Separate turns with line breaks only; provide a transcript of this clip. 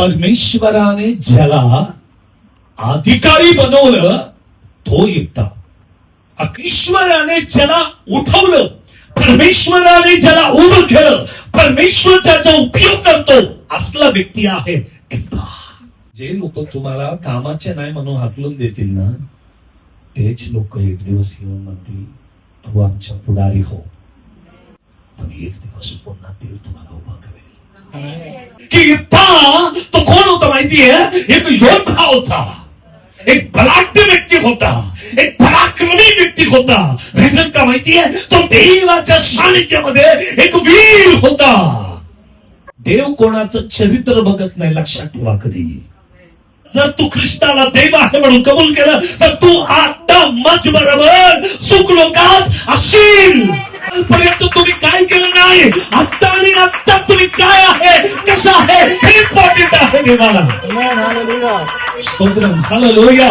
परमेश्वराने ज्याला अधिकारी बनवलं तो युक्ता. ईश्वराने ज्याला उठवलं, परमेश्वराने ज्याला उभं केलं, परमेश्वर ज्याचा उपयोग करतो असला व्यक्ती आहे युक्ता. जे लोक तुम्हाला कामाचे नाही म्हणून हाकलून देतील ना, तेच लोक एक दिवस येऊन म्हणतील तू आमच्या पुढारी हो, पण एक दिवस पुन्हा देव तुम्हाला उभा करेल. की युक्ता तो कोण होता माहितीये? एक योद्धा होता, एक बलाढ्य व्यक्ती होता, एक पराक्रमी व्यक्ती होता. रिझन का माहितीये? तो देवाच्या सानिध्यामध्ये एक वीर होता. देव कोणाचं चरित्र बघत नाही, लक्षात ठेवा कधी. जर तू ख्रिस्ताला देव आहे म्हणून कबूल केलं तर तू आता मज बरोबर सुख लोकात असशील. पर्यंत तुम्ही काय केलं नाही, आता आणि आता तुम्ही काय आहे, कसं आहे हे इम्पॉर्टंट आहे देवाला. स्तोत्रम, हालेलुया.